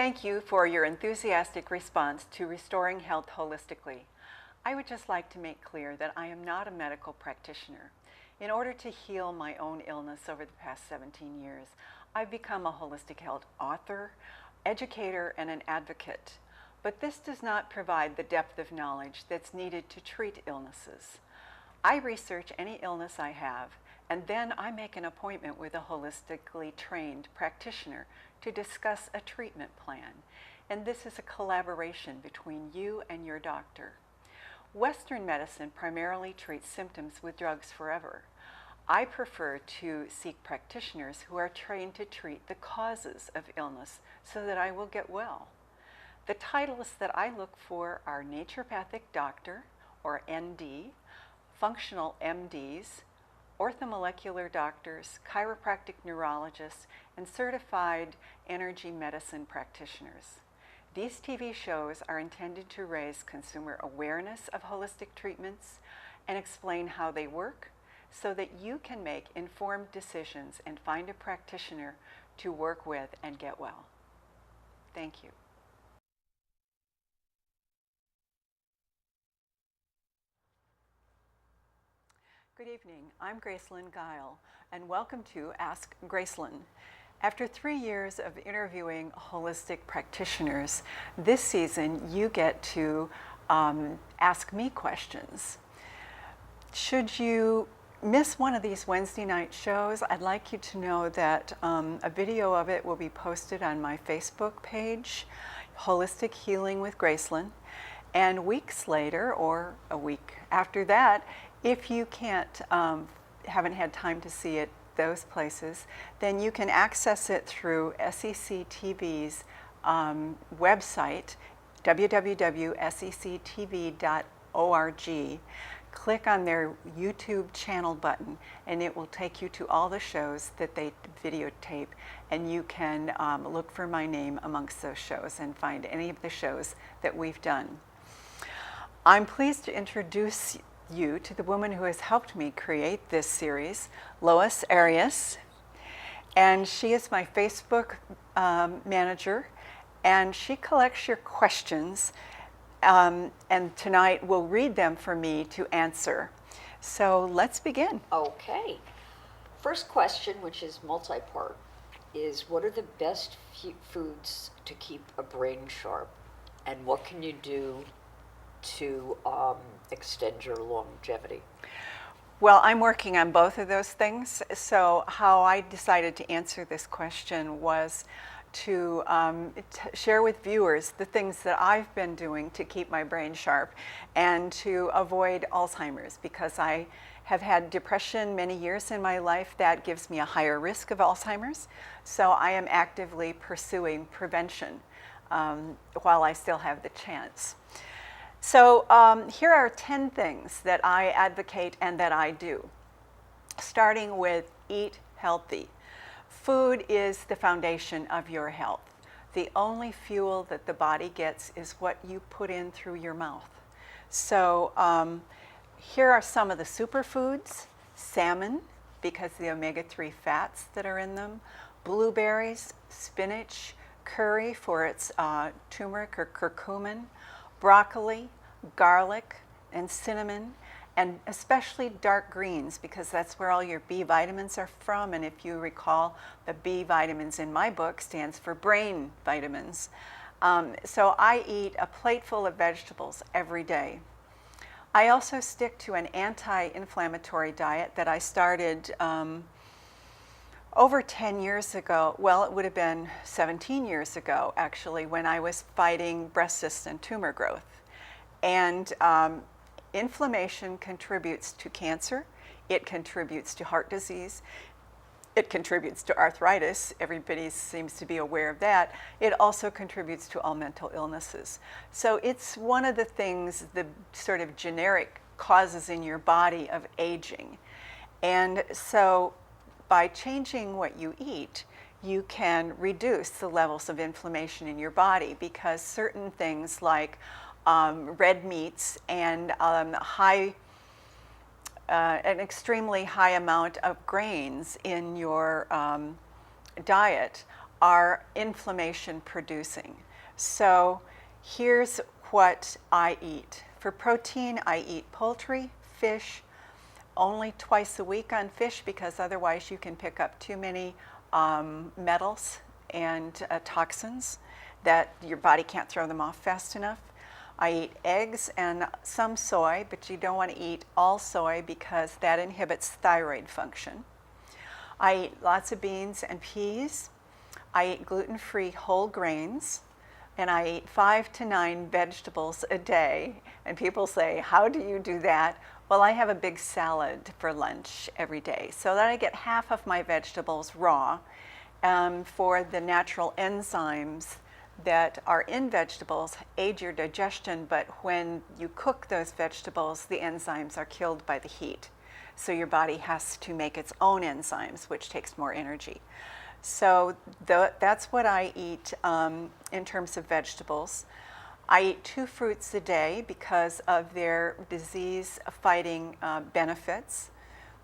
thank you for your enthusiastic response to Restoring Health Holistically. I would just like to make clear that I am not a medical practitioner. In order to heal my own illness over the past 17 years, I've become a holistic health author, educator, and an advocate. But this does not provide the depth of knowledge that's needed to treat illnesses. I research any illness I have, and then I make an appointment with a holistically trained practitioner to discuss a treatment plan. And this is a collaboration between you and your doctor. Western medicine primarily treats symptoms with drugs forever. I prefer to seek practitioners who are trained to treat the causes of illness so that I will get well. The titles that I look for are naturopathic doctor, or ND, functional MDs, orthomolecular doctors, chiropractic neurologists, and certified energy medicine practitioners. These TV shows are intended to raise consumer awareness of holistic treatments and explain how they work so that you can make informed decisions and find a practitioner to work with and get well. Thank you. Good evening. I'm Gracelyn Guyol, and welcome to Ask Gracelyn. After 3 years of interviewing holistic practitioners, this season you get to ask me questions. Should you miss one of these Wednesday night shows, I'd like you to know that a video of it will be posted on my Facebook page, Holistic Healing with Gracelyn. And weeks later, or a week after that, if you haven't had time to see it those places, then you can access it through SEC TV's website, www.sectv.org. Click on their YouTube channel button, and it will take you to all the shows that they videotape, and you can look for my name amongst those shows and find any of the shows that we've done. I'm pleased to introduce you to the woman who has helped me create this series, Lois Arias, and she is my Facebook manager, and she collects your questions, and tonight we'll read them for me to answer. So let's begin. Okay. First question, which is multi-part, is what are the best foods to keep a brain sharp, and what can you do to extend your longevity? Well, I'm working on both of those things. So how I decided to answer this question was to share with viewers the things that I've been doing to keep my brain sharp and to avoid Alzheimer's, because I have had depression many years in my life that gives me a higher risk of Alzheimer's. So I am actively pursuing prevention while I still have the chance. So here are 10 things that I advocate and that I do, starting with eat healthy. Food is the foundation of your health. The only fuel that the body gets is what you put in through your mouth. So here are some of the superfoods: salmon, because the omega-3 fats that are in them, blueberries, spinach, curry for its turmeric or curcumin, broccoli, garlic, and cinnamon, and especially dark greens, because that's where all your B vitamins are from. And if you recall, the B vitamins in my book stands for brain vitamins. So I eat a plateful of vegetables every day. I also stick to an anti-inflammatory diet that I started over 10 years ago. Well, it would have been 17 years ago, actually, when I was fighting breast cysts and tumor growth. And inflammation contributes to cancer. It contributes to heart disease. It contributes to arthritis. Everybody seems to be aware of that. It also contributes to all mental illnesses. So it's one of the things, the sort of generic causes in your body of aging. And so by changing what you eat, you can reduce the levels of inflammation in your body, because certain things like red meats and an extremely high amount of grains in your diet are inflammation producing. So here's what I eat. For protein, I eat poultry, fish, only twice a week on fish because otherwise you can pick up too many metals and toxins that your body can't throw them off fast enough. I eat eggs and some soy, but you don't want to eat all soy because that inhibits thyroid function. I eat lots of beans and peas. I eat gluten-free whole grains, and I eat 5 to 9 vegetables a day. And people say, how do you do that? Well, I have a big salad for lunch every day so that I get half of my vegetables raw for the natural enzymes that are in vegetables aid your digestion, but when you cook those vegetables, the enzymes are killed by the heat. So your body has to make its own enzymes, which takes more energy. So that's what I eat in terms of vegetables. I eat 2 fruits a day because of their disease-fighting benefits,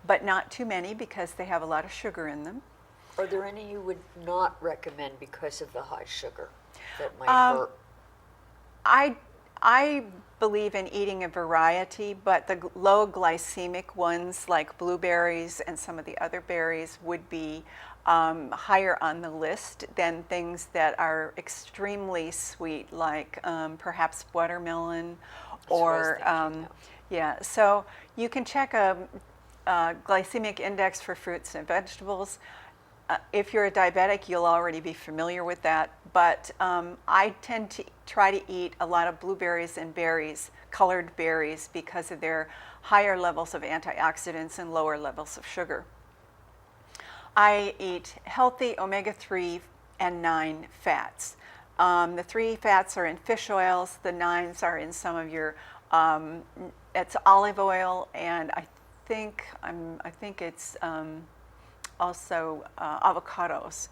but not too many because they have a lot of sugar in them. Are there any you would not recommend because of the high sugar that might hurt? I believe in eating a variety, but the low glycemic ones like blueberries and some of the other berries would be higher on the list than things that are extremely sweet, like perhaps watermelon or yeah. So you can check a glycemic index for fruits and vegetables. If you're a diabetic, you'll already be familiar with that, but I tend to try to eat a lot of blueberries and berries, colored berries, because of their higher levels of antioxidants and lower levels of sugar. I eat healthy omega-3 and 9 fats. The 3 fats are in fish oils, the 9s are in some of your, it's olive oil, and I think it's also avocados.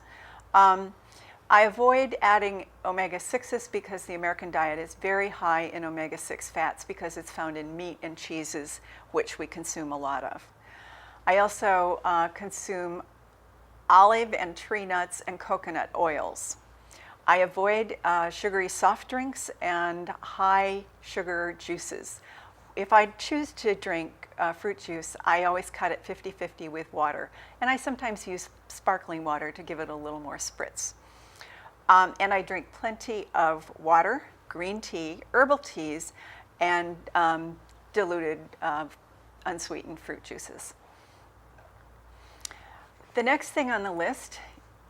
I avoid adding omega-6s because the American diet is very high in omega-6 fats because it's found in meat and cheeses, which we consume a lot of. I also consume olive and tree nuts and coconut oils. I avoid sugary soft drinks and high sugar juices. If I choose to drink fruit juice, I always cut it 50-50 with water. And I sometimes use sparkling water to give it a little more spritz. And I drink plenty of water, green tea, herbal teas, and diluted unsweetened fruit juices. The next thing on the list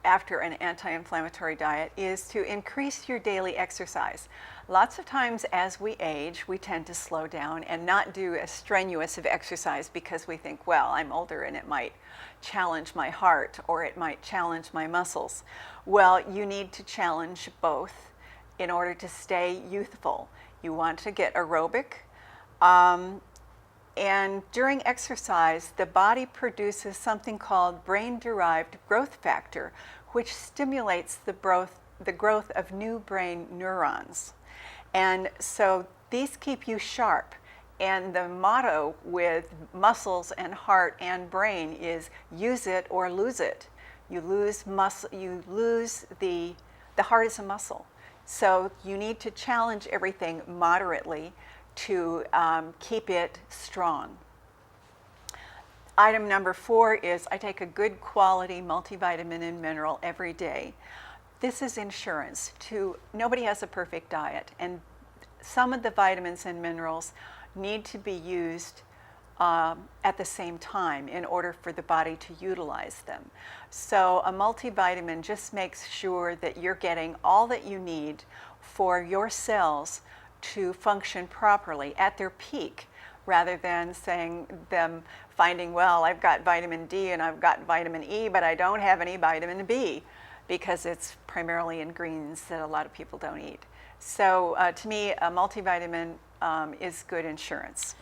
after an anti-inflammatory diet is to increase your daily exercise. Lots of times as we age, we tend to slow down and not do as strenuous of exercise because we think, well, I'm older and it might challenge my heart or it might challenge my muscles. Well, you need to challenge both in order to stay youthful. You want to get aerobic. And during exercise, the body produces something called brain-derived growth factor, which stimulates the growth of new brain neurons. And so these keep you sharp. And the motto with muscles and heart and brain is use it or lose it. You lose the heart is a muscle. So you need to challenge everything moderately to keep it strong. Item number 4 is I take a good quality multivitamin and mineral every day. This is insurance. Nobody has a perfect diet, and some of the vitamins and minerals need to be used at the same time in order for the body to utilize them. So a multivitamin just makes sure that you're getting all that you need for your cells to function properly at their peak, rather than finding, well, I've got vitamin D and I've got vitamin E, but I don't have any vitamin B, because it's primarily in greens that a lot of people don't eat. So to me, a multivitamin is good insurance.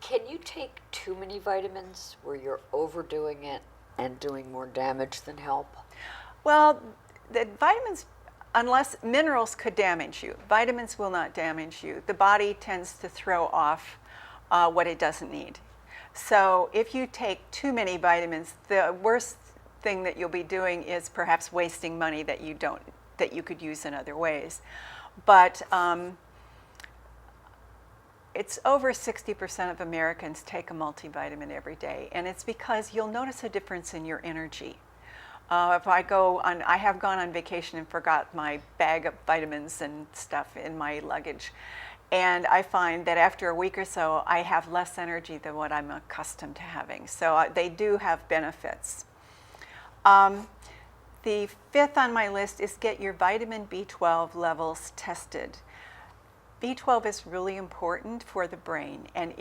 Can you take too many vitamins where you're overdoing it and doing more damage than help? Well, the vitamins, unless minerals could damage you, vitamins will not damage you. The body tends to throw off what it doesn't need. So if you take too many vitamins, the worst thing that you'll be doing is perhaps wasting money that you could use in other ways. But it's over 60% of Americans take a multivitamin every day, and it's because you'll notice a difference in your energy. If I have gone on vacation and forgot my bag of vitamins and stuff in my luggage. And I find that after a week or so, I have less energy than what I'm accustomed to having. So they do have benefits. The fifth on my list is get your vitamin B12 levels tested. B12 is really important for the brain, and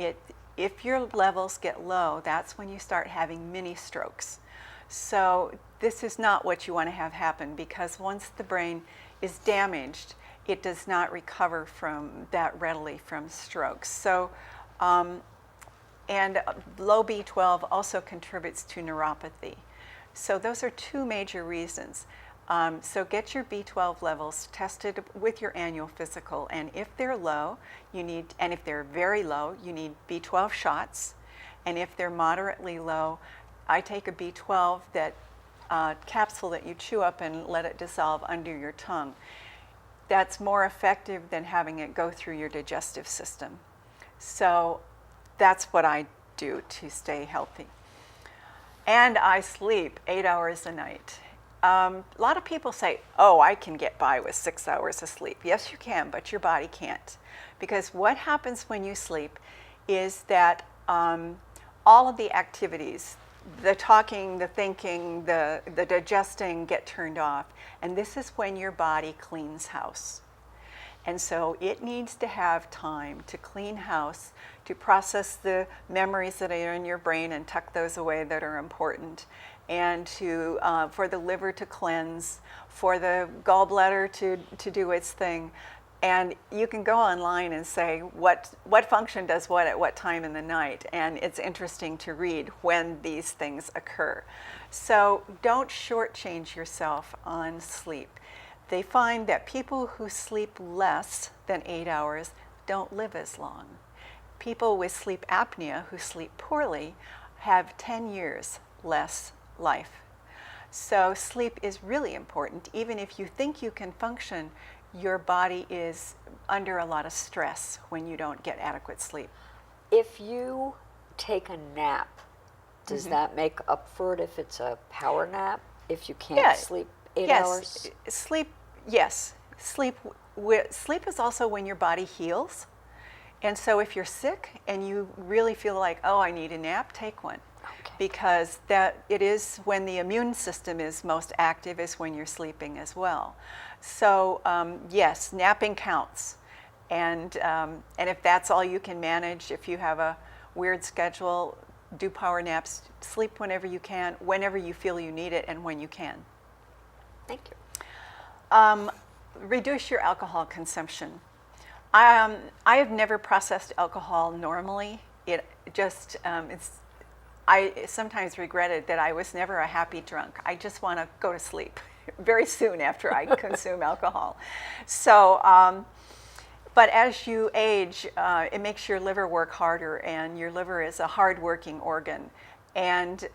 if your levels get low, that's when you start having mini strokes. So this is not what you want to have happen, because once the brain is damaged, it does not recover from that readily from strokes. So, and low B12 also contributes to neuropathy. So those are two major reasons. So get your B12 levels tested with your annual physical, and if they're low, and if they're very low, you need B12 shots, and if they're moderately low, I take a B12 capsule that you chew up and let it dissolve under your tongue. That's more effective than having it go through your digestive system. So that's what I do to stay healthy. And I sleep 8 hours a night. A lot of people say, oh, I can get by with 6 hours of sleep. Yes, you can, but your body can't. Because what happens when you sleep is that all of the activities, the talking, the thinking, the digesting get turned off. And this is when your body cleans house. And so it needs to have time to clean house, to process the memories that are in your brain and tuck those away that are important, and for the liver to cleanse, for the gallbladder to do its thing. And you can go online and say what function does what at what time in the night, and it's interesting to read when these things occur. So don't shortchange yourself on sleep. They find that people who sleep less than 8 hours don't live as long. People with sleep apnea who sleep poorly have 10 years less life. So sleep is really important. Even if you think you can function, your body is under a lot of stress when you don't get adequate sleep. If you take a nap, does that make up for it if it's a power nap? If you can't sleep 8 hours? Sleep is also when your body heals. And so if you're sick and you really feel like, oh, I need a nap, take one. Okay. Because it is when the immune system is most active, is when you're sleeping as well. So yes, napping counts. And if that's all you can manage, if you have a weird schedule, do power naps, sleep whenever you can, whenever you feel you need it, and when you can. Thank you. Reduce your alcohol consumption. I have never processed alcohol normally. I sometimes regretted that I was never a happy drunk. I just want to go to sleep very soon after I consume alcohol. So, but as you age, it makes your liver work harder, and your liver is a hard-working organ. And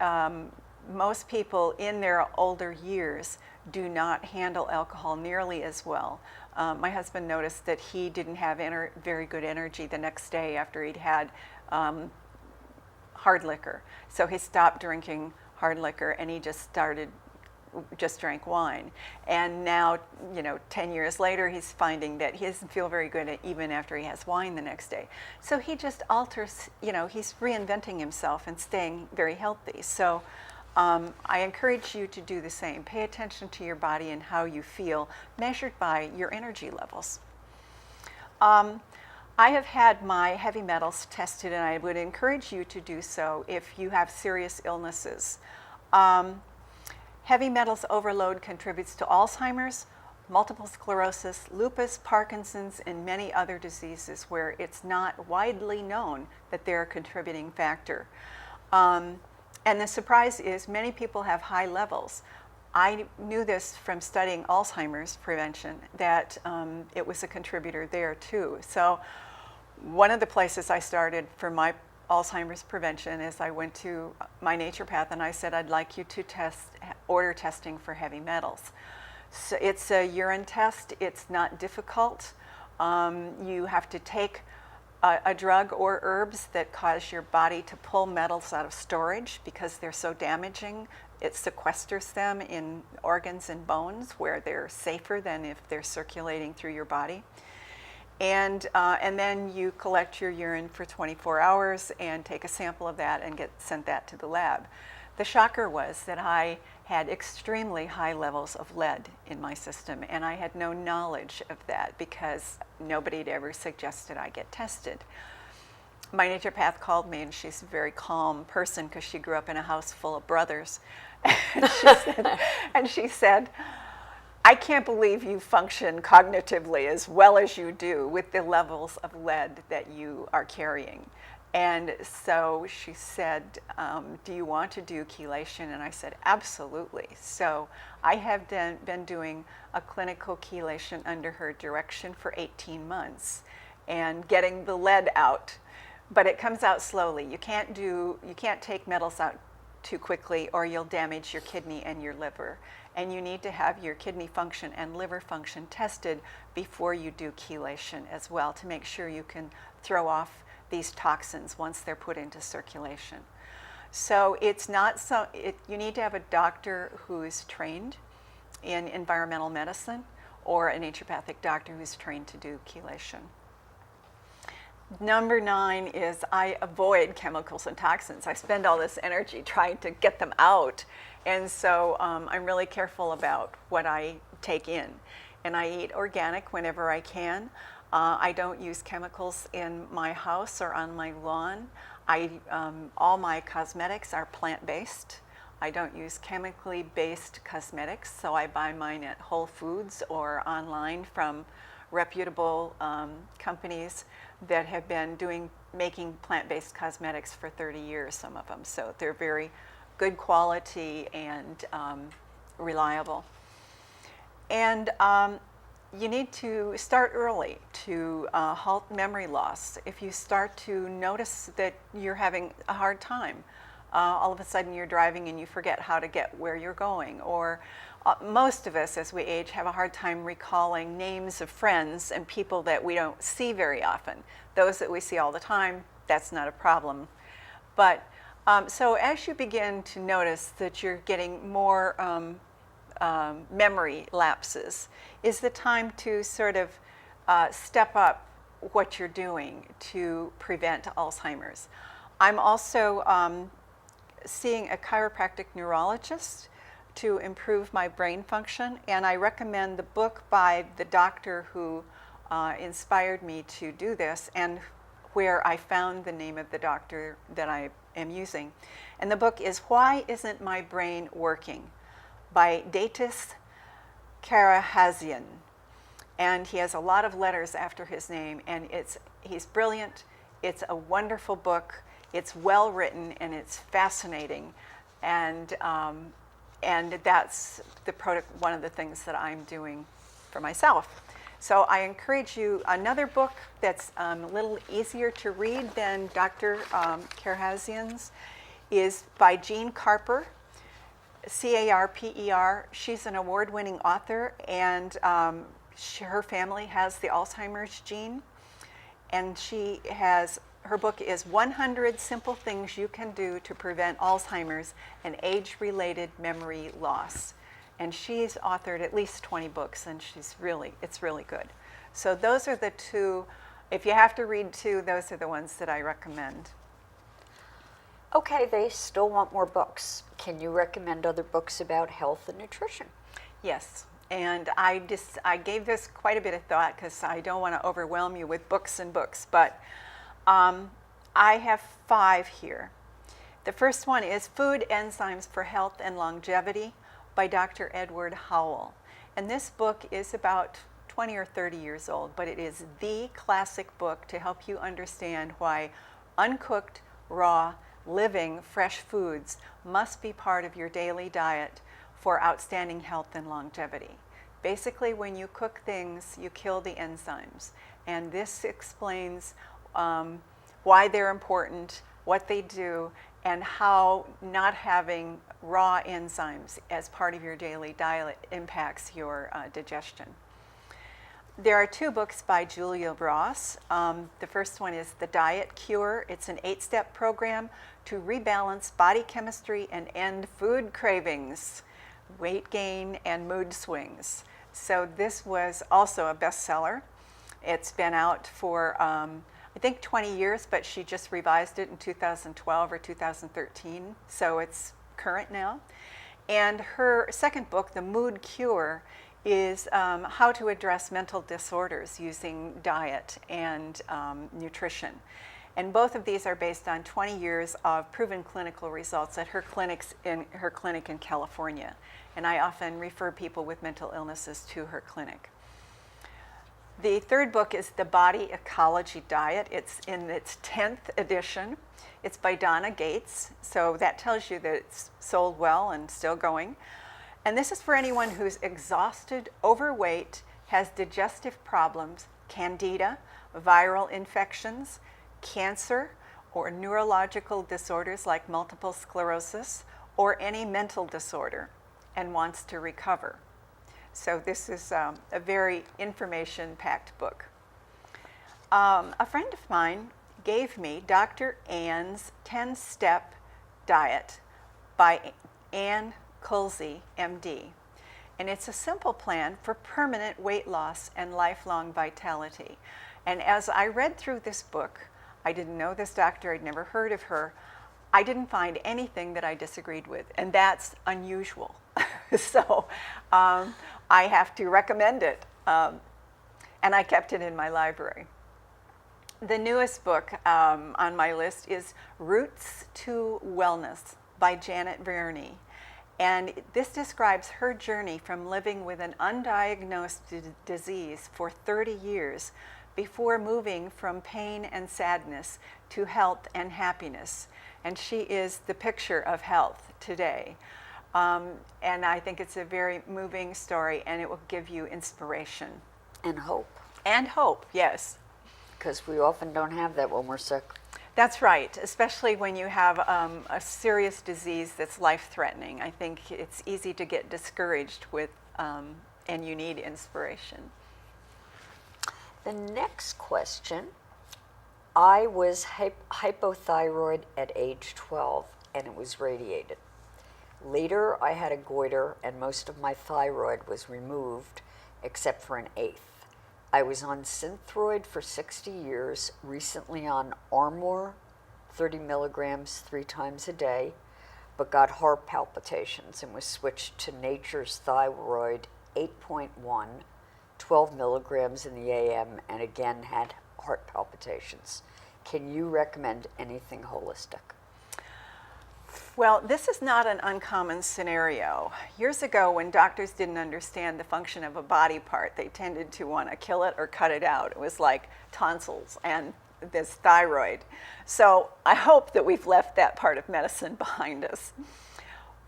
most people in their older years do not handle alcohol nearly as well. My husband noticed that he didn't have very good energy the next day after he'd had hard liquor. So he stopped drinking hard liquor and he just drank wine. And now, 10 years later, he's finding that he doesn't feel very good even after he has wine the next day. So he just alters, he's reinventing himself and staying very healthy. So I encourage you to do the same. Pay attention to your body and how you feel, measured by your energy levels. I have had my heavy metals tested, and I would encourage you to do so if you have serious illnesses. Heavy metals overload contributes to Alzheimer's, multiple sclerosis, lupus, Parkinson's, and many other diseases where it's not widely known that they're a contributing factor. And the surprise is many people have high levels. I knew this from studying Alzheimer's prevention, that it was a contributor there too. So one of the places I started for my Alzheimer's prevention is I went to my naturopath and I said, I'd like you to order testing for heavy metals. So it's a urine test. It's not difficult. You have to take a drug or herbs that cause your body to pull metals out of storage because they're so damaging. It sequesters them in organs and bones where they're safer than if they're circulating through your body. And then you collect your urine for 24 hours and take a sample of that and sent that to the lab. The shocker was that I had extremely high levels of lead in my system, and I had no knowledge of that because nobody had ever suggested I get tested. My naturopath called me, and she's a very calm person because she grew up in a house full of brothers. And she said, I can't believe you function cognitively as well as you do with the levels of lead that you are carrying. And so she said, do you want to do chelation? And I said, absolutely. So I have been doing a clinical chelation under her direction for 18 months and getting the lead out. But it comes out slowly. You can't take metals out too quickly or you'll damage your kidney and your liver. And you need to have your kidney function and liver function tested before you do chelation as well to make sure you can throw off these toxins once they're put into circulation. So it's not you need to have a doctor who is trained in environmental medicine or a naturopathic doctor who's trained to do chelation. Number 9 is I avoid chemicals and toxins. I spend all this energy trying to get them out. And so I'm really careful about what I take in. And I eat organic whenever I can. I don't use chemicals in my house or on my lawn. All my cosmetics are plant-based. I don't use chemically based cosmetics, so I buy mine at Whole Foods or online from reputable companies that have been making plant-based cosmetics for 30 years, some of them. So they're very good quality and reliable. And you need to start early to halt memory loss. If you start to notice that you're having a hard time, all of a sudden you're driving and you forget how to get where you're going, or most of us as we age have a hard time recalling names of friends and people that we don't see very often. Those that we see all the time, that's not a problem. But so as you begin to notice that you're getting more memory lapses, is the time to sort of step up what you're doing to prevent Alzheimer's. I'm also seeing a chiropractic neurologist to improve my brain function, and I recommend the book by the doctor who inspired me to do this and where I found the name of the doctor that I am using. And the book is Why Isn't My Brain Working? By Datis Karahazian. And he has a lot of letters after his name, and he's brilliant. It's a wonderful book. It's well written and it's fascinating. And that's one of the things that I'm doing for myself. So I encourage you, another book that's a little easier to read than Dr. Karahazian's is by Jean Carper, Carper. She's an award-winning author, and her family has the Alzheimer's gene. And her book is 100 Simple Things You Can Do to Prevent Alzheimer's and Age-Related Memory Loss. And she's authored at least 20 books, and it's really good. So those are the two, if you have to read two, those are the ones that I recommend. Okay, they still want more books. Can you recommend other books about health and nutrition? Yes, and I gave this quite a bit of thought because I don't want to overwhelm you with books and books, but I have 5 here. The first one is Food Enzymes for Health and Longevity by Dr. Edward Howell. And this book is about 20 or 30 years old, but it is the classic book to help you understand why uncooked, raw, living, fresh foods must be part of your daily diet for outstanding health and longevity. Basically, when you cook things, you kill the enzymes. And this explains why they're important, what they do, and how not having raw enzymes as part of your daily diet impacts your digestion. There are 2 books by Julia Ross. The first one is The Diet Cure. It's an 8-step program to rebalance body chemistry and end food cravings, weight gain, and mood swings. So this was also a bestseller. It's been out for, I think 20 years, but she just revised it in 2012 or 2013, so it's current now. And her second book, The Mood Cure, is how to address mental disorders using diet and nutrition. And both of these are based on 20 years of proven clinical results at her clinic in California. And I often refer people with mental illnesses to her clinic. The third book is The Body Ecology Diet. It's in its 10th edition. It's by Donna Gates, so that tells you that it's sold well and still going. And this is for anyone who's exhausted, overweight, has digestive problems, candida, viral infections, cancer, or neurological disorders like multiple sclerosis, or any mental disorder, and wants to recover. So this is a very information-packed book. A friend of mine gave me Dr. Ann's 10-Step Diet by Ann Kulze, MD. And it's a simple plan for permanent weight loss and lifelong vitality. And as I read through this book, I didn't know this doctor, I'd never heard of her. I didn't find anything that I disagreed with, and that's unusual. So I have to recommend it, and I kept it in my library. The newest book on my list is Roots to Wellness by Janet Verney. And this describes her journey from living with an undiagnosed disease for 30 years before moving from pain and sadness to health and happiness. And she is the picture of health today. And I think it's a very moving story, and it will give you inspiration. And hope. And hope, yes. Because we often don't have that when we're sick. That's right, especially when you have a serious disease that's life-threatening. I think it's easy to get discouraged with, and you need inspiration. The next question, I was hypothyroid at age 12 and it was radiated. Later I had a goiter and most of my thyroid was removed except for an eighth. I was on Synthroid for 60 years, recently on Armour, 30 milligrams 3 times a day, but got heart palpitations and was switched to Nature's Thyroid 8.1, 12 milligrams in the AM, and again had heart palpitations. Can you recommend anything holistic? Well, this is not an uncommon scenario. Years ago, when doctors didn't understand the function of a body part, they tended to want to kill it or cut it out. It was like tonsils and this thyroid. So I hope that we've left that part of medicine behind us.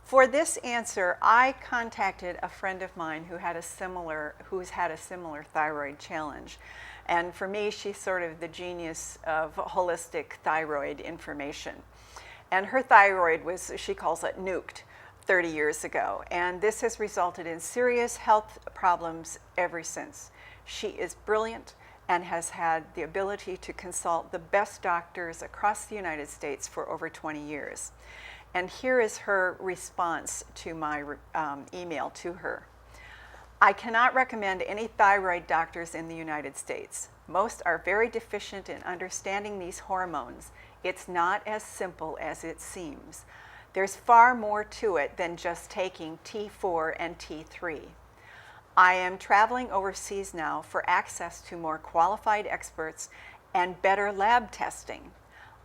For this answer, I contacted a friend of mine who's had a similar thyroid challenge. And for me, she's sort of the genius of holistic thyroid information. And her thyroid was, she calls it, nuked 30 years ago. And this has resulted in serious health problems ever since. She is brilliant and has had the ability to consult the best doctors across the United States for over 20 years. And here is her response to my email to her. I cannot recommend any thyroid doctors in the United States. Most are very deficient in understanding these hormones. It's not as simple as it seems. There's far more to it than just taking T4 and T3. I am traveling overseas now for access to more qualified experts and better lab testing.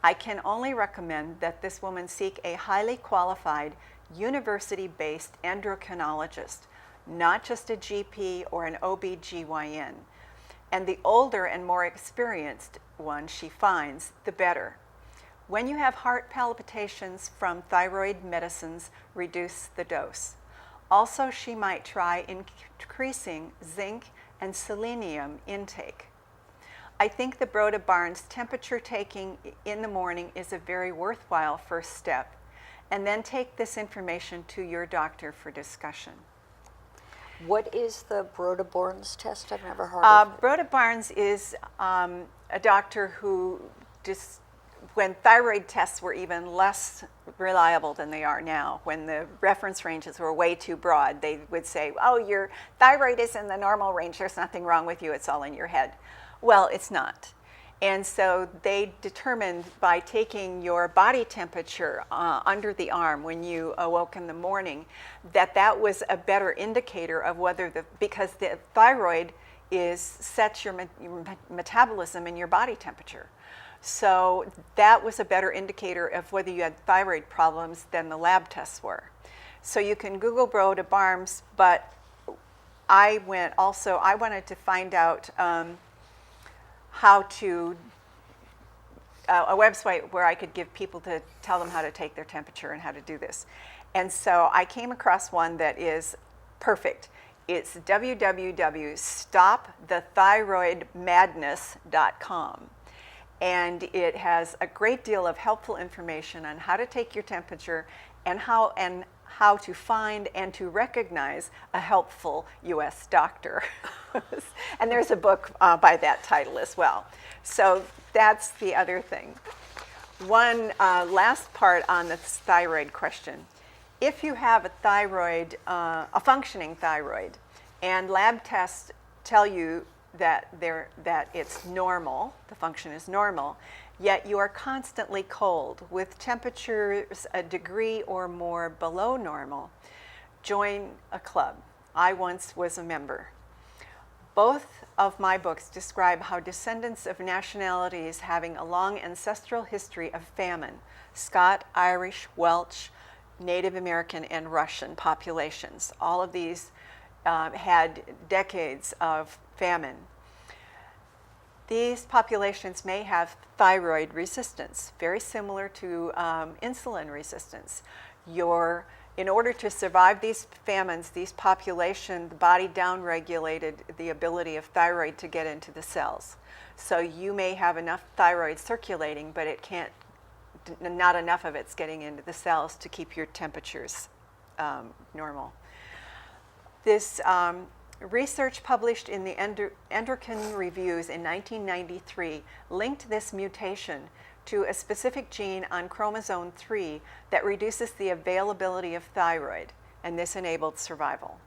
I can only recommend that this woman seek a highly qualified, university-based endocrinologist, not just a GP or an OB/GYN. And the older and more experienced one she finds, the better. When you have heart palpitations from thyroid medicines, reduce the dose. Also, she might try increasing zinc and selenium intake. I think the Broda Barnes temperature taking in the morning is a very worthwhile first step. And then take this information to your doctor for discussion. What is the Broda-Barnes test? I've never heard of it. Broda Barnes is a doctor who when thyroid tests were even less reliable than they are now, when the reference ranges were way too broad, they would say, oh, your thyroid is in the normal range, there's nothing wrong with you, it's all in your head. Well, it's not. And so they determined by taking your body temperature under the arm when you awoke in the morning, that was a better indicator of whether because the thyroid sets your metabolism and your body temperature. So that was a better indicator of whether you had thyroid problems than the lab tests were. So you can Google Broda Barnes, but I wanted to find out how to, a website where I could give people to tell them how to take their temperature and how to do this. And so I came across one that is perfect. It's www.stopthethyroidmadness.com. And it has a great deal of helpful information on how to take your temperature and how to find and to recognize a helpful U.S. doctor. And there's a book by that title as well. So that's the other thing. One last part on the thyroid question. If you have a thyroid, a functioning thyroid, and lab tests tell you that it's normal, the function is normal, yet you are constantly cold with temperatures a degree or more below normal, join a club. I once was a member. Both of my books describe how descendants of nationalities having a long ancestral history of famine, Scot, Irish, Welsh, Native American, and Russian populations, all of these had decades of famine. These populations may have thyroid resistance, very similar to insulin resistance. In order to survive these famines, the body downregulated the ability of thyroid to get into the cells. So you may have enough thyroid circulating, but not enough of it's getting into the cells to keep your temperatures normal. This research published in the Endocrine Reviews in 1993 linked this mutation to a specific gene on chromosome 3 that reduces the availability of thyroid, and this enabled survival.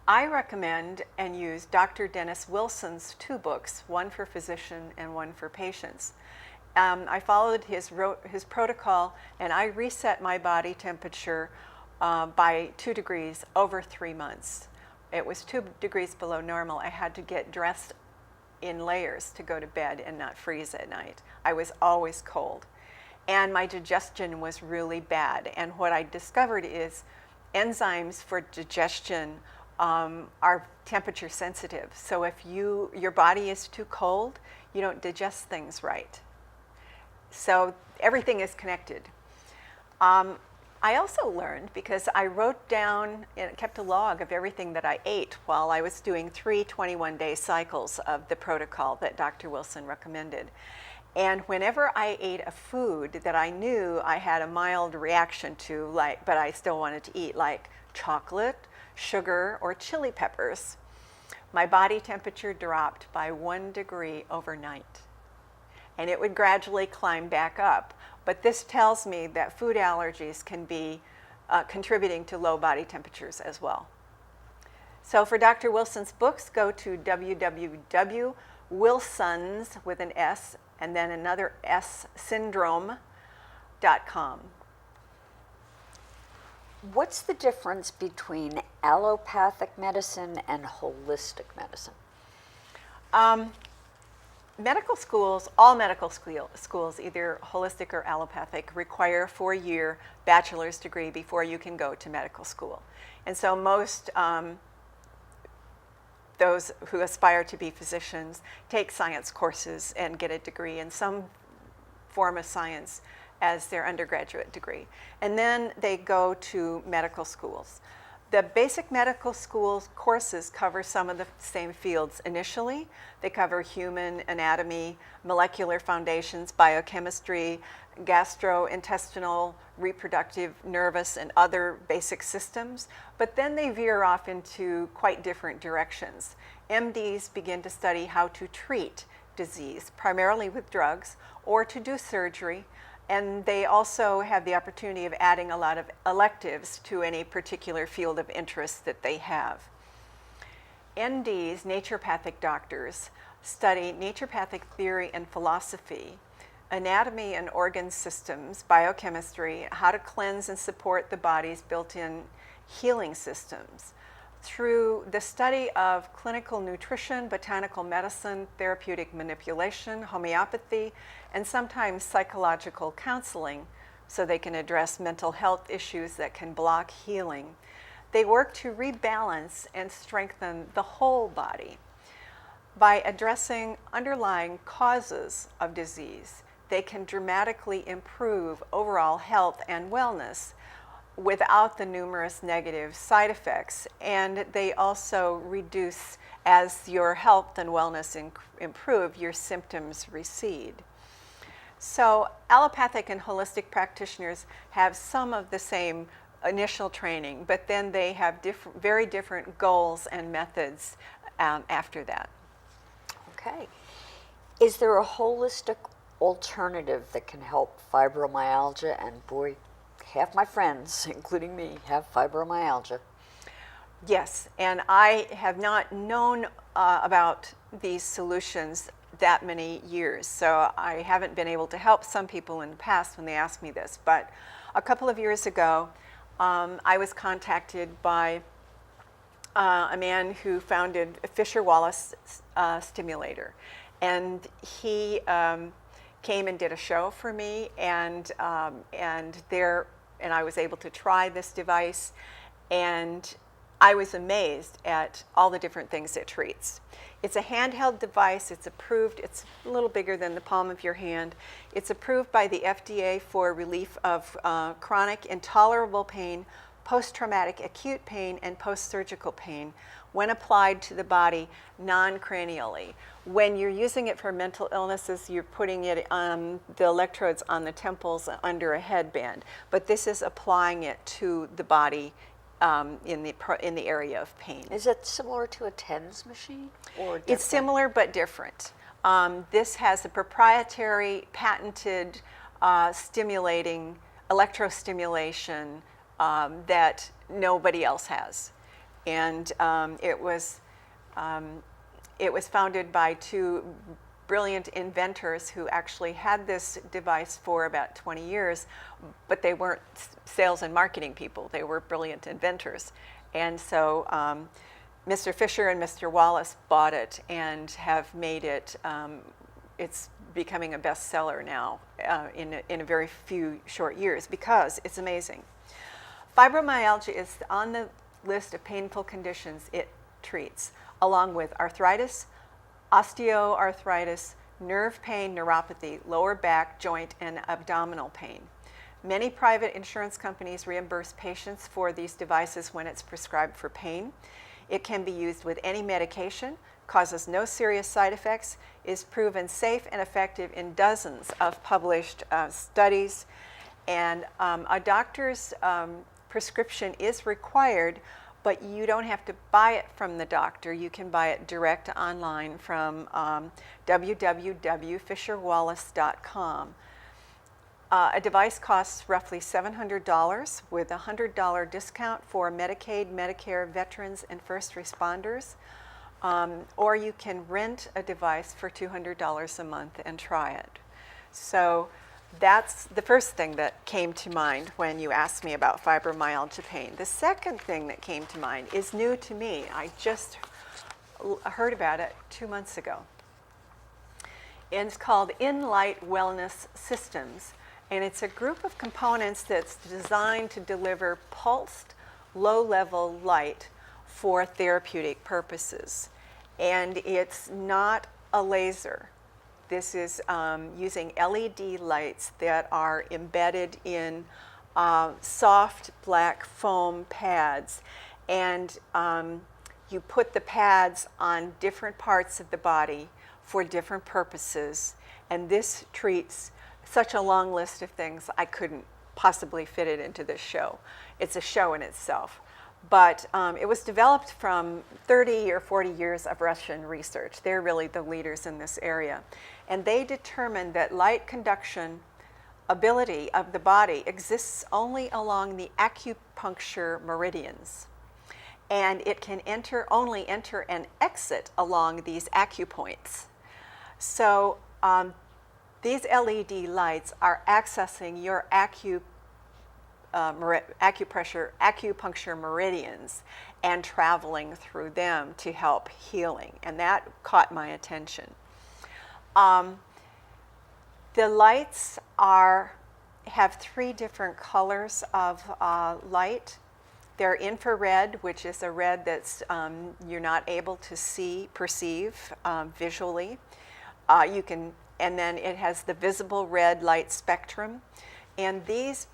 I recommend and use Dr. Dennis Wilson's 2 books, one for physician and one for patients. I followed his protocol, and I reset my body temperature by 2 degrees over 3 months. It was 2 degrees below normal. I had to get dressed in layers to go to bed and not freeze at night. I was always cold. And my digestion was really bad. And what I discovered is enzymes for digestion are temperature sensitive. So if your body is too cold, you don't digest things right. So everything is connected. I also learned, because I wrote down and kept a log of everything that I ate while I was doing 3 21-day cycles of the protocol that Dr. Wilson recommended. And whenever I ate a food that I knew I had a mild reaction to, but I still wanted to eat, like chocolate, sugar, or chili peppers, my body temperature dropped by 1 degree overnight. And it would gradually climb back up. But this tells me that food allergies can be contributing to low body temperatures as well. So for Dr. Wilson's books, go to www.wilsons with an S and then another S syndrome.com. What's the difference between allopathic medicine and holistic medicine? Medical schools, all medical schools, either holistic or allopathic, require a 4-year bachelor's degree before you can go to medical school. And so most those who aspire to be physicians take science courses and get a degree in some form of science as their undergraduate degree. And then they go to medical schools. The basic medical school courses cover some of the same fields initially. They cover human anatomy, molecular foundations, biochemistry, gastrointestinal, reproductive, nervous, and other basic systems, but then they veer off into quite different directions. MDs begin to study how to treat disease, primarily with drugs, or to do surgery, and they also have the opportunity of adding a lot of electives to any particular field of interest that they have. NDs, naturopathic doctors, study naturopathic theory and philosophy, anatomy and organ systems, biochemistry, how to cleanse and support the body's built-in healing systems. Through the study of clinical nutrition, botanical medicine, therapeutic manipulation, homeopathy, and sometimes psychological counseling, so they can address mental health issues that can block healing. They work to rebalance and strengthen the whole body. By addressing underlying causes of disease, they can dramatically improve overall health and wellness without the numerous negative side effects. And they also reduce, as your health and wellness improve, your symptoms recede. So allopathic and holistic practitioners have some of the same initial training, but then they have very different goals and methods after that. Okay. Is there a holistic alternative that can help fibromyalgia? And boy, half my friends, including me, have fibromyalgia. Yes, and I have not known about these solutions that many years, so I haven't been able to help some people in the past when they asked me this. But a couple of years ago, I was contacted by a man who founded a Fisher-Wallace stimulator, and he came and did a show for me, and I was able to try this device, and I was amazed at all the different things it treats. It's a handheld device. It's approved. It's a little bigger than the palm of your hand. It's approved by the FDA for relief of chronic intolerable pain, post-traumatic acute pain, and post-surgical pain when applied to the body non-cranially. When you're using it for mental illnesses, you're putting it on the electrodes on the temples under a headband. But this is applying it to the body in the area of pain. Is it similar to a TENS machine, or different? It's similar but different. This has a proprietary, patented stimulating electrostimulation that nobody else has, and it was founded by two brilliant inventors who actually had this device for about 20 years, but they weren't sales and marketing people. They were brilliant inventors. And so Mr. Fisher and Mr. Wallace bought it and have made it, it's becoming a bestseller now in a very few short years because it's amazing. Fibromyalgia is on the list of painful conditions it treats, along with arthritis, osteoarthritis, nerve pain, neuropathy, lower back, joint, and abdominal pain. Many private insurance companies reimburse patients for these devices when it's prescribed for pain. It can be used with any medication, causes no serious side effects, is proven safe and effective in dozens of published studies, and a doctor's prescription is required, but you don't have to buy it from the doctor. You can buy it direct online from www.fisherwallace.com. A device costs roughly $700 with a $100 discount for Medicaid, Medicare, veterans, and first responders. Or you can rent a device for $200 a month and try it. So that's the first thing that came to mind when you asked me about fibromyalgia pain. The second thing that came to mind is new to me. I just heard about it 2 months ago. And it's called InLight Wellness Systems. And it's a group of components that's designed to deliver pulsed, low-level light for therapeutic purposes. And it's not a laser. This is using LED lights that are embedded in soft black foam pads. and you put the pads on different parts of the body for different purposes, and this treats such a long list of things I couldn't possibly fit it into this show. It's a show in itself. But it was developed from 30 or 40 years of Russian research. They're really the leaders in this area. And they determined that light conduction ability of the body exists only along the acupuncture meridians. And it can only enter and exit along these acupoints. So these LED lights are accessing your acupuncture meridians and traveling through them to help healing, and that caught my attention. The lights have 3 different colors of light. They're infrared, which is a red that's you're not able to perceive visually. And then it has the visible red light spectrum. And these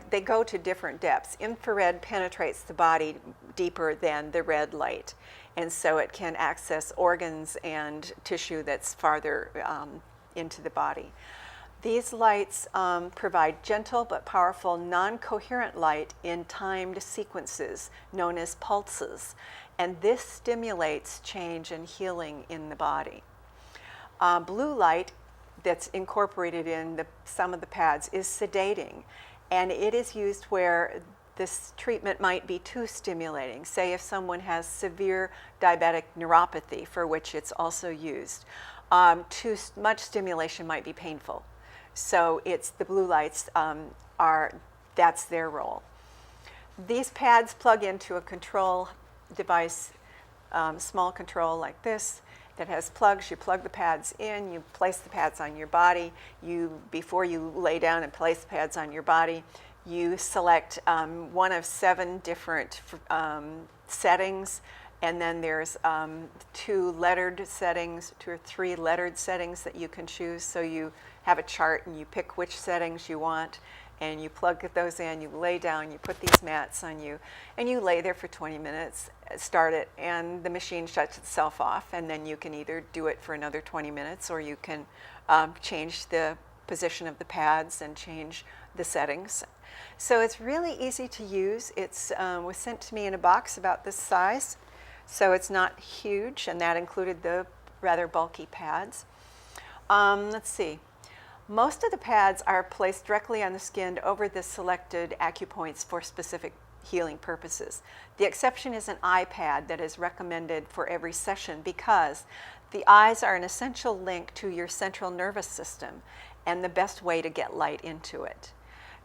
they go to different depths. Infrared penetrates the body deeper than the red light. And so it can access organs and tissue that's farther into the body. These lights provide gentle but powerful non-coherent light in timed sequences known as pulses. And this stimulates change and healing in the body. Blue light that's incorporated in some of the pads is sedating, and it is used where this treatment might be too stimulating. Say if someone has severe diabetic neuropathy, for which it's also used, too much stimulation might be painful. So the blue lights that's their role. These pads plug into a control device, small control like this, that has plugs. You plug the pads in, you place the pads on your body. Before you lay down and place the pads on your body, you select one of 7 different settings, and then there's 2 lettered settings, 2 or 3 lettered settings that you can choose. So you have a chart and you pick which settings you want, and you plug those in, you lay down, you put these mats on you, and you lay there for 20 minutes, start it, and the machine shuts itself off, and then you can either do it for another 20 minutes, or you can change the position of the pads and change the settings. So it's really easy to use. It was sent to me in a box about this size, so it's not huge, and that included the rather bulky pads. Let's see. Most of the pads are placed directly on the skin over the selected acupoints for specific healing purposes. The exception is an eye pad that is recommended for every session because the eyes are an essential link to your central nervous system and the best way to get light into it.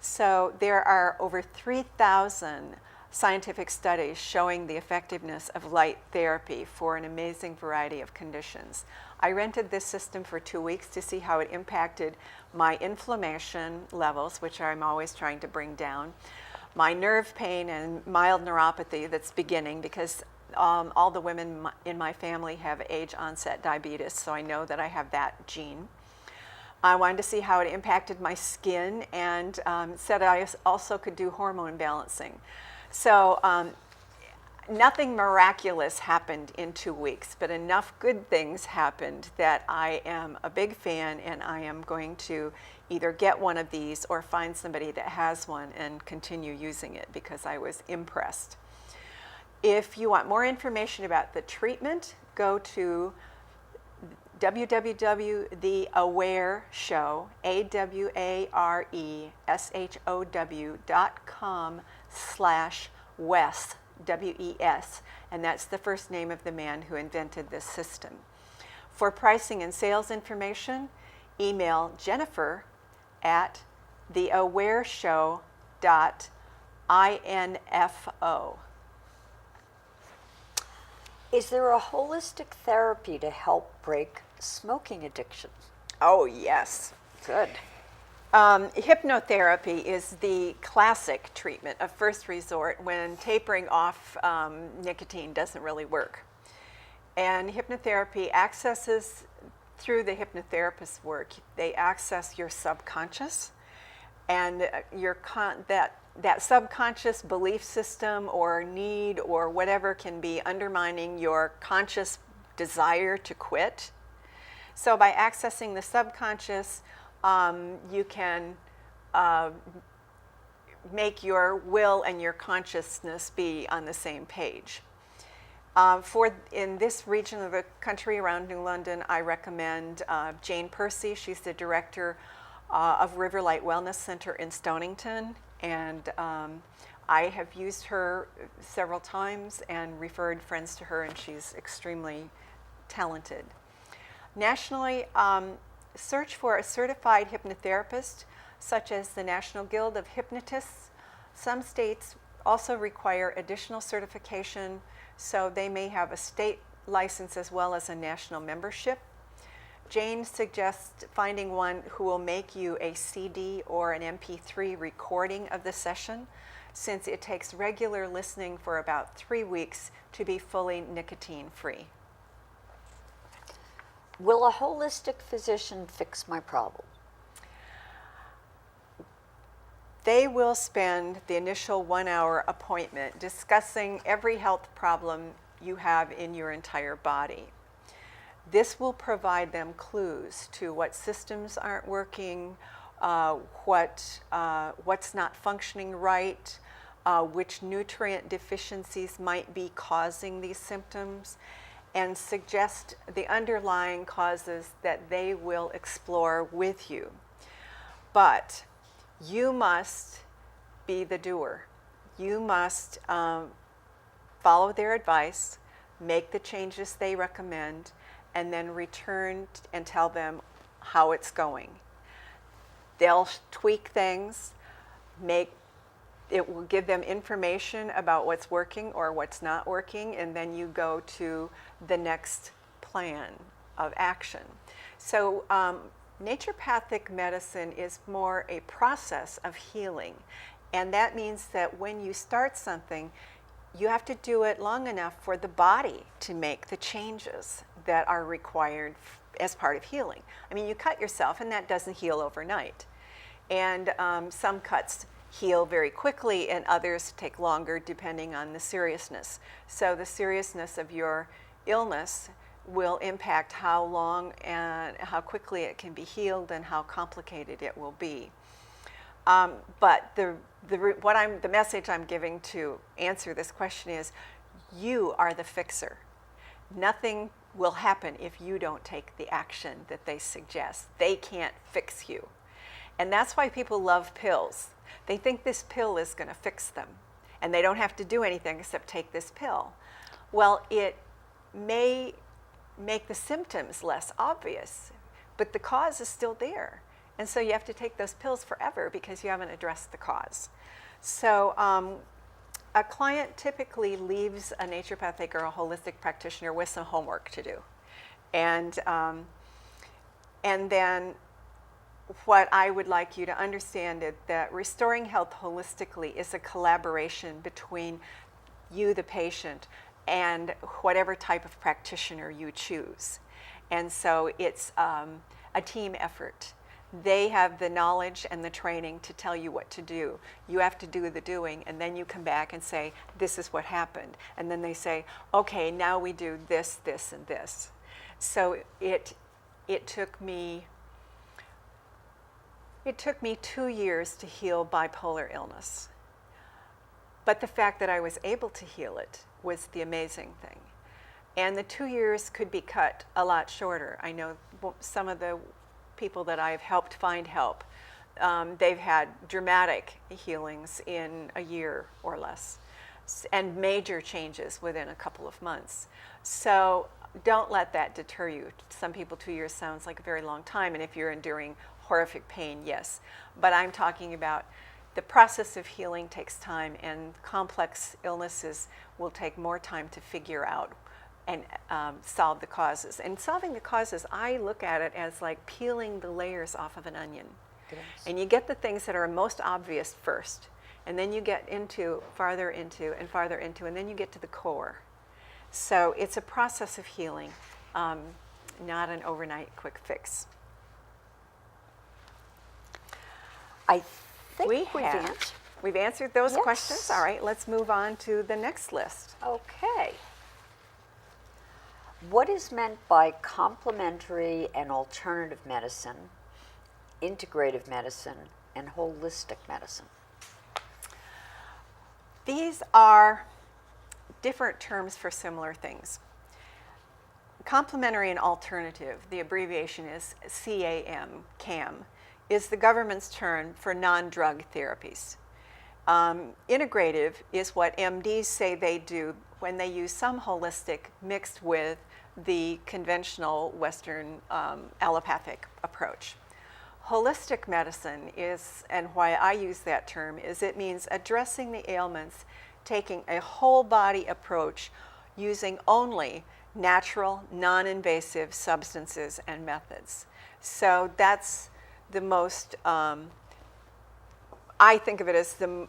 So there are over 3,000 scientific studies showing the effectiveness of light therapy for an amazing variety of conditions. I rented this system for 2 weeks to see how it impacted my inflammation levels, which I'm always trying to bring down, my nerve pain and mild neuropathy that's beginning, because all the women in my family have age-onset diabetes, so I know that I have that gene. I wanted to see how it impacted my skin, and said I also could do hormone balancing. So nothing miraculous happened in 2 weeks, but enough good things happened that I am a big fan, and I am going to either get one of these or find somebody that has one and continue using it because I was impressed. If you want more information about the treatment, go to www.theawareshow, awareshow.com/Wes, W-E-S, and that's the first name of the man who invented this system. For pricing and sales information, email Jennifer at theawareshow.info. Is there a holistic therapy to help break smoking addiction? Oh, yes. Good. Hypnotherapy is the classic treatment of first resort when tapering off nicotine doesn't really work. And hypnotherapy accesses, through the hypnotherapist's work, they access your subconscious, and that that subconscious belief system or need or whatever can be undermining your conscious desire to quit. So by accessing the subconscious, you can make your will and your consciousness be on the same page. In this region of the country around New London, I recommend Jane Percy. She's the director of Riverlight Wellness Center in Stonington, and I have used her several times and referred friends to her, and she's extremely talented. Nationally, search for a certified hypnotherapist, such as the National Guild of Hypnotists. Some states also require additional certification, so they may have a state license as well as a national membership. Jane suggests finding one who will make you a CD or an MP3 recording of the session, since it takes regular listening for about 3 weeks to be fully nicotine-free. Will a holistic physician fix my problem? They will spend the initial 1-hour appointment discussing every health problem you have in your entire body. This will provide them clues to what systems aren't working, what's not functioning right, which nutrient deficiencies might be causing these symptoms, and suggest the underlying causes that they will explore with you. But you must be the doer. You must follow their advice, make the changes they recommend, and then return and tell them how it's going. They'll tweak things, it will give them information about what's working or what's not working, and then you go to the next plan of action. So naturopathic medicine is more a process of healing, and that means that when you start something, you have to do it long enough for the body to make the changes that are required as part of healing. I mean, you cut yourself and that doesn't heal overnight. And some cuts heal very quickly and others take longer depending on the seriousness. So the seriousness of your illness will impact how long and how quickly it can be healed and how complicated it will be. But the message I'm giving to answer this question is, you are the fixer. Nothing will happen if you don't take the action that they suggest. They can't fix you. And that's why people love pills. They think this pill is going to fix them, and they don't have to do anything except take this pill. Well, it may make the symptoms less obvious, but the cause is still there. And so you have to take those pills forever because you haven't addressed the cause. So a client typically leaves a naturopathic or a holistic practitioner with some homework to do. And then what I would like you to understand is that restoring health holistically is a collaboration between you, the patient, and whatever type of practitioner you choose. And so it's a team effort. They have the knowledge and the training to tell you what to do. You have to do the doing, and then you come back and say, this is what happened. And then they say, okay, now we do this, this, and this. So it took me 2 years to heal bipolar illness. But the fact that I was able to heal it was the amazing thing. And the 2 years could be cut a lot shorter. I know some of the people that I've helped find help, they've had dramatic healings in a year or less, and major changes within a couple of months. So don't let that deter you. Some people 2 years sounds like a very long time, and if you're enduring horrific pain, yes. But I'm talking about the process of healing takes time, and complex illnesses will take more time to figure out and solve the causes. And solving the causes, I look at it as like peeling the layers off of an onion. Yes. And you get the things that are most obvious first, and then you get farther into, and then you get to the core. So it's a process of healing, not an overnight quick fix. I think We have- answered. We've answered those Yes. questions. All right, let's move on to the next list. Okay. What is meant by complementary and alternative medicine, integrative medicine, and holistic medicine? These are different terms for similar things. Complementary and alternative, the abbreviation is CAM, is the government's term for non-drug therapies. Integrative is what MDs say they do when they use some holistic mixed with the conventional Western allopathic approach. Holistic medicine is, and why I use that term, is it means addressing the ailments, taking a whole body approach using only natural, non-invasive substances and methods. So that's the most, I think of it as the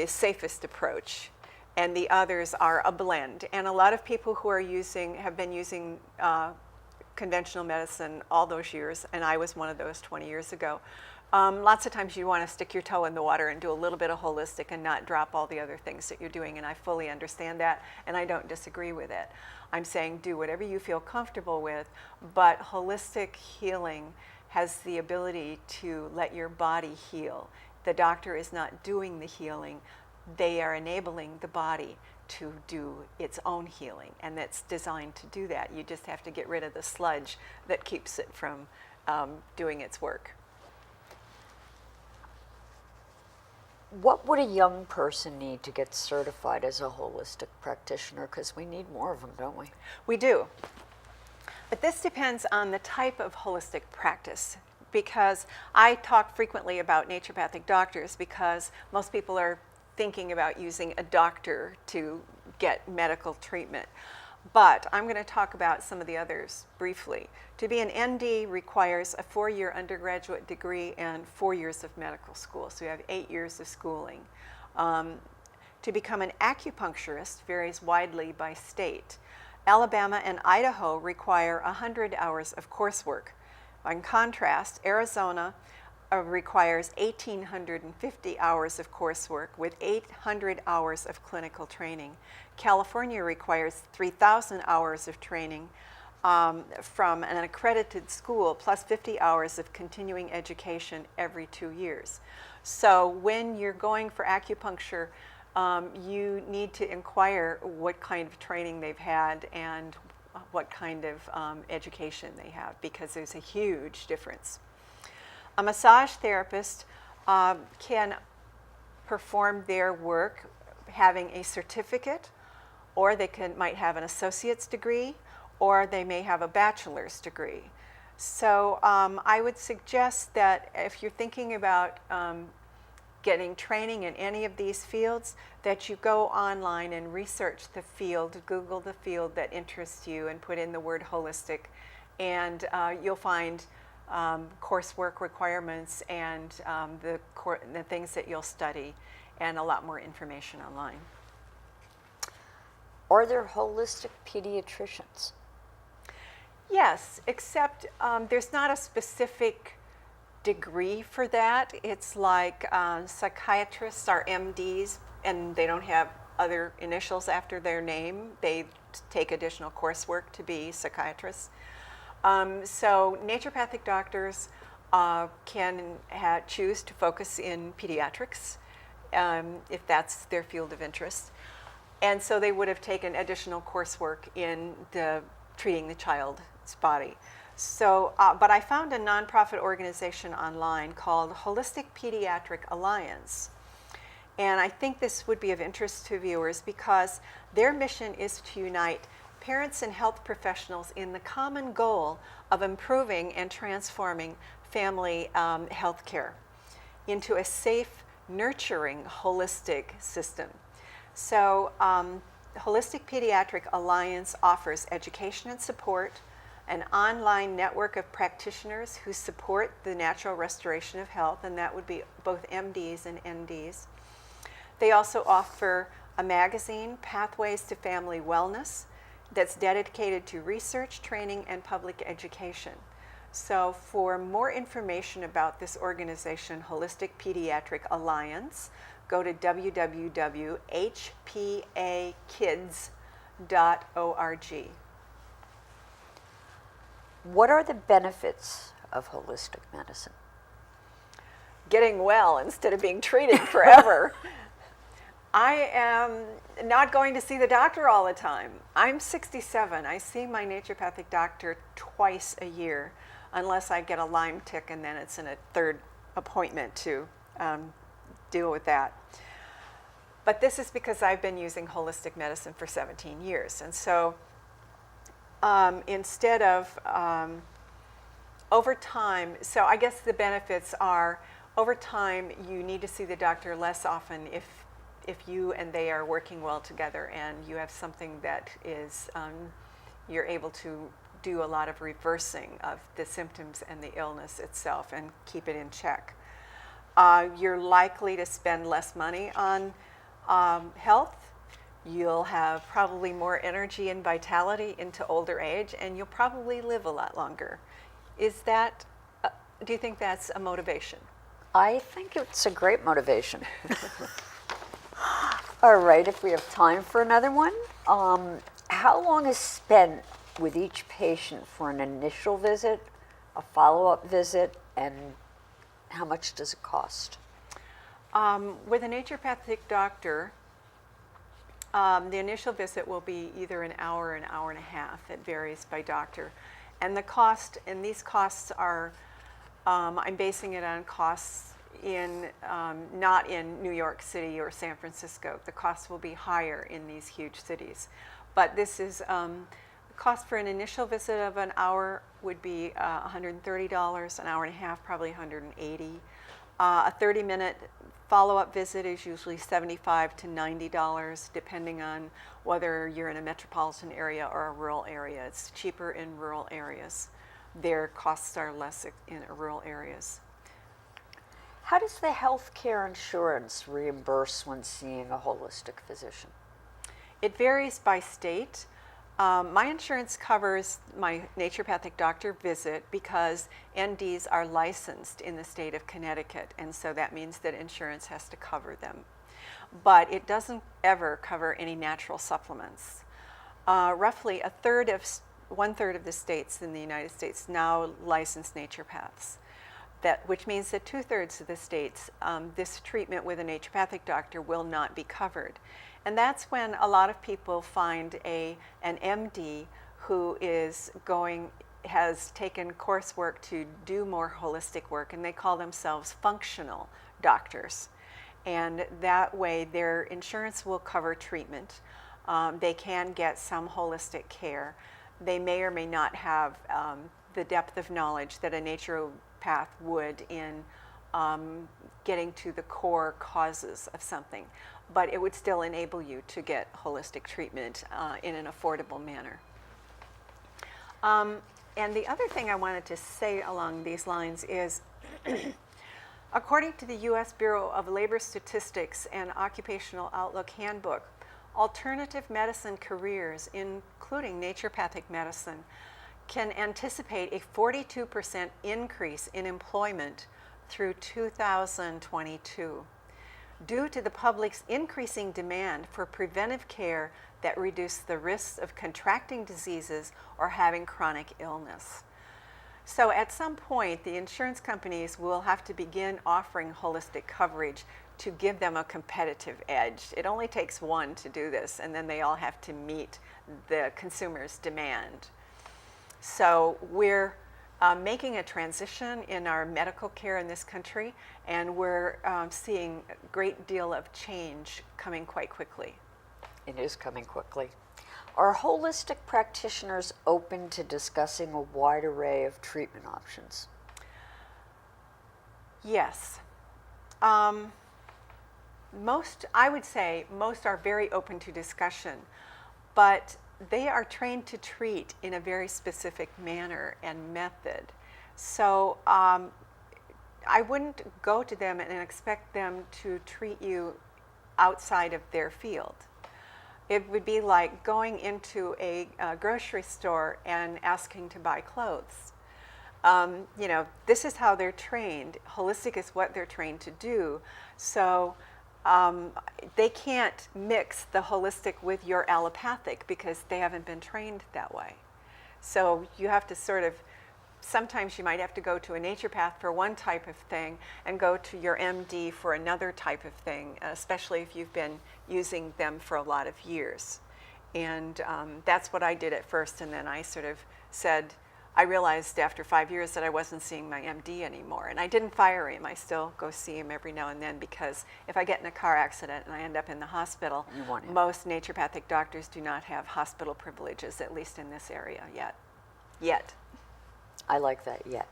safest approach, and the others are a blend. And a lot of people who are have been using conventional medicine all those years, and I was one of those 20 years ago. Lots of times you want to stick your toe in the water and do a little bit of holistic and not drop all the other things that you're doing, and I fully understand that, and I don't disagree with it. I'm saying do whatever you feel comfortable with, but holistic healing has the ability to let your body heal. The doctor is not doing the healing. They are enabling the body to do its own healing, and that's designed to do that. You just have to get rid of the sludge that keeps it from doing its work. What would a young person need to get certified as a holistic practitioner? Because we need more of them, don't we? We do. But this depends on the type of holistic practice, because I talk frequently about naturopathic doctors because most people are thinking about using a doctor to get medical treatment. But I'm going to talk about some of the others briefly. To be an ND requires a 4-year undergraduate degree and 4 years of medical school, so you have 8 years of schooling. To become an acupuncturist varies widely by state. Alabama and Idaho require 100 hours of coursework. In contrast, Arizona requires 1,850 hours of coursework with 800 hours of clinical training. California requires 3,000 hours of training from an accredited school plus 50 hours of continuing education every 2 years. So when you're going for acupuncture, you need to inquire what kind of training they've had and what kind of education they have, because there's a huge difference. A massage therapist can perform their work having a certificate, or they might have an associate's degree, or they may have a bachelor's degree. So I would suggest that if you're thinking about getting training in any of these fields, that you go online and research the field, Google the field that interests you and put in the word holistic, and you'll find coursework requirements and the things that you'll study, and a lot more information online. Are there holistic pediatricians? Yes, except there's not a specific degree for that. It's like psychiatrists are MDs, and they don't have other initials after their name. They take additional coursework to be psychiatrists. So naturopathic doctors can choose to focus in pediatrics if that's their field of interest. And so they would have taken additional coursework in treating the child's body. So, but I found a nonprofit organization online called Holistic Pediatric Alliance. And I think this would be of interest to viewers because their mission is to unite parents and health professionals in the common goal of improving and transforming family health care into a safe, nurturing, holistic system. So Holistic Pediatric Alliance offers education and support, an online network of practitioners who support the natural restoration of health, and that would be both MDs and NDs. They also offer a magazine, Pathways to Family Wellness, that's dedicated to research, training, and public education. So for more information about this organization, Holistic Pediatric Alliance, go to www.hpakids.org. What are the benefits of holistic medicine? Getting well instead of being treated forever. I am not going to see the doctor all the time. I'm 67. I see my naturopathic doctor twice a year, unless I get a Lyme tick, and then it's in a third appointment to deal with that. But this is because I've been using holistic medicine for 17 years. And so instead of over time, so I guess the benefits are, over time, you need to see the doctor less often if you and they are working well together and you have something that is, you're able to do a lot of reversing of the symptoms and the illness itself and keep it in check. You're likely to spend less money on health. You'll have probably more energy and vitality into older age, and you'll probably live a lot longer. Is that, do you think that's a motivation? I think it's a great motivation. All right, if we have time for another one. How long is spent with each patient for an initial visit, a follow-up visit, and how much does it cost? With a naturopathic doctor, the initial visit will be either an hour or an hour and a half. It varies by doctor. And the cost, and these costs are, I'm basing it on costs in, not in New York City or San Francisco. The costs will be higher in these huge cities. But this is, the cost for an initial visit of an hour would be $130, an hour and a half, probably $180. A 30-minute follow-up visit is usually $75 to $90, depending on whether you're in a metropolitan area or a rural area. It's cheaper in rural areas. Their costs are less in rural areas. How does the healthcare insurance reimburse when seeing a holistic physician? It varies by state. My insurance covers my naturopathic doctor visit because NDs are licensed in the state of Connecticut, and so that means that insurance has to cover them. But it doesn't ever cover any natural supplements. Roughly one-third of the states in the United States now license naturopaths. Which means that 2/3 of the states, this treatment with a naturopathic doctor will not be covered. And that's when a lot of people find an MD who has taken coursework to do more holistic work, and they call themselves functional doctors. And that way their insurance will cover treatment. They can get some holistic care. They may or may not have the depth of knowledge that a naturopath would in getting to the core causes of something, but it would still enable you to get holistic treatment in an affordable manner. And the other thing I wanted to say along these lines is, according to the U.S. Bureau of Labor Statistics and Occupational Outlook Handbook, alternative medicine careers, including naturopathic medicine, can anticipate a 42% increase in employment through 2022 due to the public's increasing demand for preventive care that reduce the risks of contracting diseases or having chronic illness. So at some point, the insurance companies will have to begin offering holistic coverage to give them a competitive edge. It only takes one to do this, and then they all have to meet the consumer's demand. So we're making a transition in our medical care in this country, and we're seeing a great deal of change coming quite quickly. It is coming quickly. Are holistic practitioners open to discussing a wide array of treatment options? Yes. I would say most are very open to discussion, but they are trained to treat in a very specific manner and method. So I wouldn't go to them and expect them to treat you outside of their field. It would be like going into a grocery store and asking to buy clothes. This is how they're trained. Holistic is what they're trained to do. So they can't mix the holistic with your allopathic because they haven't been trained that way. So you have to sort of, sometimes you might have to go to a naturopath for one type of thing and go to your MD for another type of thing, especially if you've been using them for a lot of years. And that's what I did at first, and then I sort of said, I realized after 5 years that I wasn't seeing my MD anymore. And I didn't fire him. I still go see him every now and then, because if I get in a car accident and I end up in the hospital, You want him. most naturopathic doctors do not have hospital privileges, at least in this area yet. I like that, yet.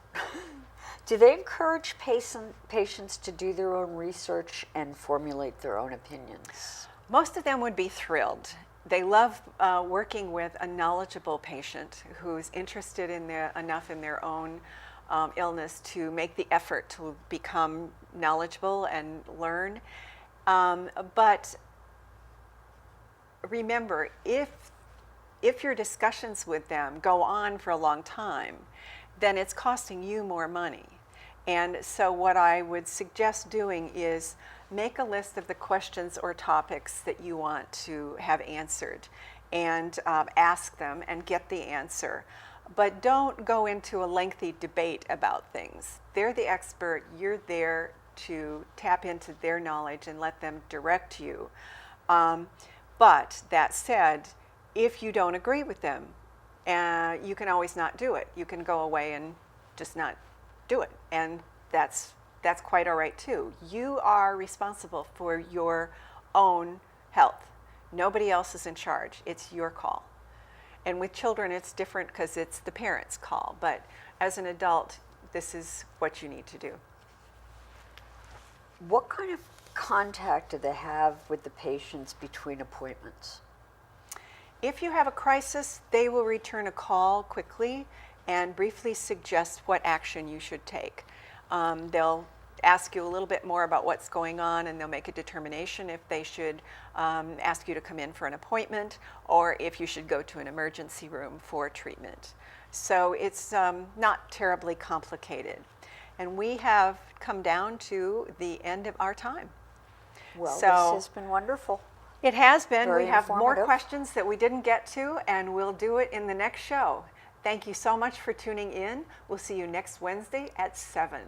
Do they encourage patients to do their own research and formulate their own opinions? Most of them would be thrilled. They love working with a knowledgeable patient who's interested in enough in their own illness to make the effort to become knowledgeable and learn. But remember, if your discussions with them go on for a long time, then it's costing you more money. And so what I would suggest doing is make a list of the questions or topics that you want to have answered, and ask them and get the answer. But don't go into a lengthy debate about things. They're the expert. You're there to tap into their knowledge and let them direct you. But that said, if you don't agree with them, you can always not do it. You can go away and just not do it. And that's quite all right too. You are responsible for your own health. Nobody else is in charge. It's your call. And with children, it's different because it's the parents' call. But as an adult, this is what you need to do. What kind of contact do they have with the patients between appointments? If you have a crisis, they will return a call quickly and briefly suggest what action you should take. They'll ask you a little bit more about what's going on, and they'll make a determination if they should ask you to come in for an appointment, or if you should go to an emergency room for treatment. So it's not terribly complicated. And we have come down to the end of our time. Well, So- this has been wonderful. It has been. Very We have more informative. questions that we didn't get to, and we'll do it in the next show. Thank you so much for tuning in. We'll see you next Wednesday at 7.